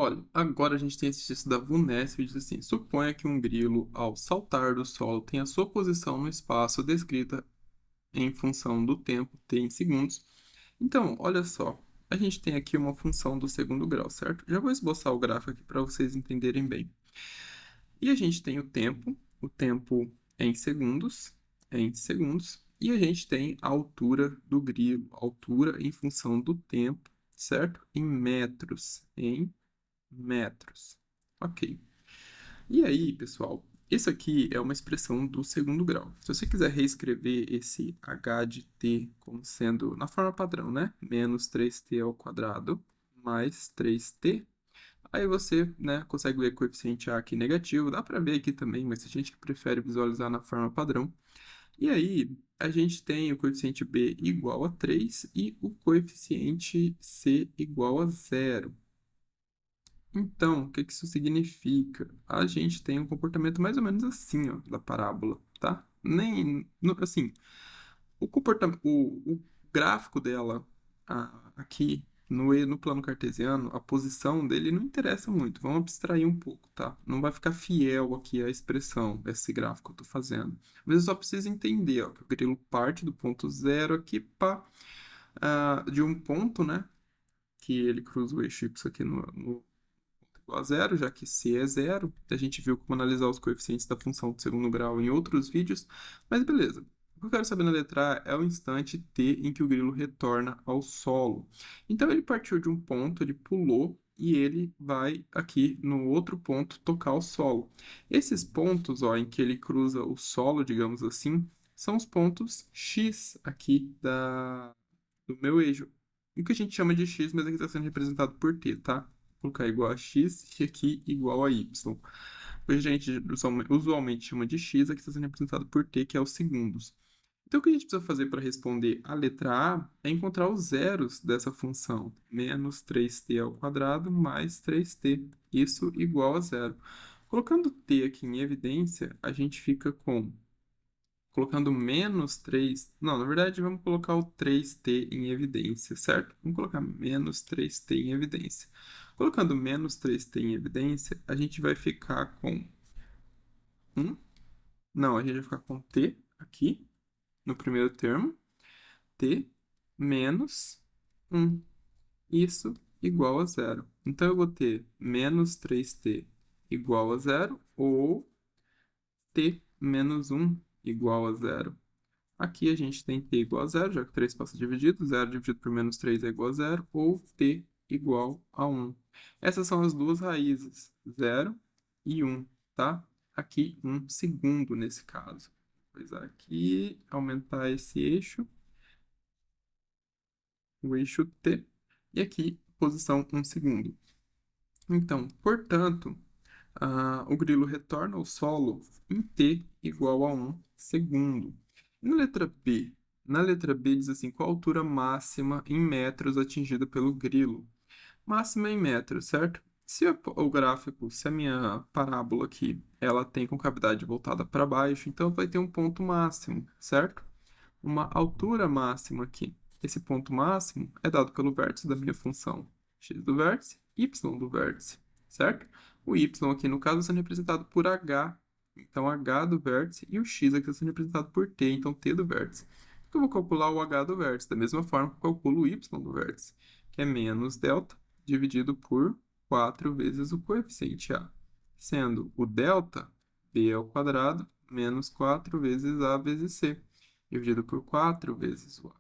Olha, agora a gente tem esse texto da VUNESP que diz assim: suponha que um grilo, ao saltar do solo, tem a sua posição no espaço descrita em função do tempo t em segundos. Então, olha só, a gente tem aqui uma função do segundo grau, certo? Já vou esboçar o gráfico aqui para vocês entenderem bem. E a gente tem o tempo em segundos, e a gente tem a altura do grilo, altura em função do tempo, certo? Em metros. Ok. E aí, pessoal, isso aqui é uma expressão do segundo grau. Se você quiser reescrever esse h de t como sendo na forma padrão, né? Menos 3t ao quadrado mais 3t. Aí você, né, consegue ver o coeficiente a aqui negativo. Dá para ver aqui também, mas tem gente que prefere visualizar na forma padrão. E aí, a gente tem o coeficiente b igual a 3 e o coeficiente c igual a 0. Então, o que que isso significa? A gente tem um comportamento mais ou menos assim, ó, da parábola, tá? Assim, o gráfico dela aqui no plano cartesiano, a posição dele não interessa muito. Vamos abstrair um pouco, tá? Não vai ficar fiel aqui à expressão, esse gráfico que eu tô fazendo. Mas eu só preciso entender, ó, que o grilo parte do ponto zero aqui, pá, de um ponto, né? Que ele cruza o eixo y aqui no igual a zero, já que c é zero. A gente viu como analisar os coeficientes da função de segundo grau em outros vídeos, mas beleza. O que eu quero saber na letra A é o instante t em que o grilo retorna ao solo. Então ele partiu de um ponto, ele pulou e ele vai aqui no outro ponto tocar o solo. Esses pontos, ó, em que ele cruza o solo, digamos assim, são os pontos X aqui do meu eixo. O que a gente chama de x, mas aqui está sendo representado por t, tá? Vou colocar igual a x e aqui igual a y. O que a gente usualmente chama de x, aqui está sendo representado por t, que é os segundos. Então, o que a gente precisa fazer para responder a letra A é encontrar os zeros dessa função. Menos 3t ao quadrado mais 3t. Isso igual a zero. Colocando t aqui em evidência, a gente fica com colocando menos 3. Não, na verdade, vamos colocar o 3t em evidência, certo? Vamos colocar menos 3t em evidência. Colocando menos 3t em evidência, a gente vai ficar com 1. Não, a gente vai ficar com t aqui, no primeiro termo. T menos 1. Isso igual a zero. Então, eu vou ter menos 3t igual a zero ou t menos 1 igual a zero. Aqui a gente tem t igual a zero, já que 3 passa dividido. Zero dividido por menos 3 é igual a zero, ou t igual a 1. Essas são as duas raízes, 0 e 1, tá? Aqui, 1 segundo nesse caso. Pois aqui, aumentar esse eixo, o eixo t, e aqui, posição 1 segundo. Então, portanto, o grilo retorna ao solo em t igual a 1 segundo. Na letra B, na letra B diz assim, qual a altura máxima em metros atingida pelo grilo? Máxima em metros, certo? Se o gráfico, se a minha parábola aqui, ela tem concavidade voltada para baixo, então vai ter um ponto máximo, certo? Uma altura máxima aqui. Esse ponto máximo é dado pelo vértice da minha função x do vértice, y do vértice, certo? O y aqui, no caso, sendo representado por h, então h do vértice, e o x aqui sendo representado por t, então t do vértice. Eu vou calcular o h do vértice, da mesma forma que eu calculo o y do vértice, que é menos delta dividido por 4 vezes o coeficiente a, sendo o delta b ao quadrado menos 4 vezes a vezes c dividido por 4 vezes o a.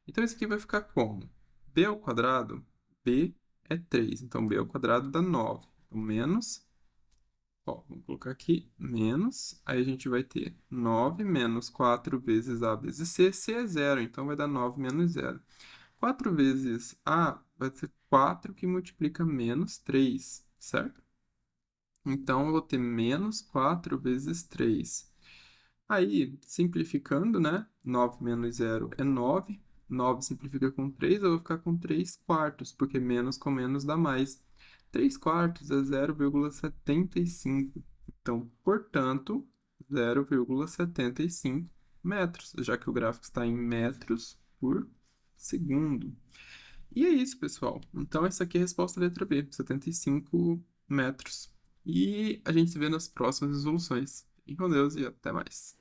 Então, isso aqui vai ficar como? B ao quadrado, B é 3, então B ao quadrado dá 9. Então, menos, ó, vamos colocar aqui, menos, aí a gente vai ter 9 menos 4 vezes A vezes C, C é zero, então vai dar 9 menos zero. 4 vezes A vai ser 4 que multiplica menos 3, certo? Então, eu vou ter menos 4 vezes 3. Aí, simplificando, né? 9 menos zero é 9. 9 simplifica com 3, eu vou ficar com 3 quartos, porque menos com menos dá mais. 3 quartos é 0,75. Então, portanto, 0,75 metros, já que o gráfico está em metros por segundo. E é isso, pessoal. Então, essa aqui é a resposta da letra B, 75 metros. E a gente se vê nas próximas resoluções. Fiquem com Deus e até mais.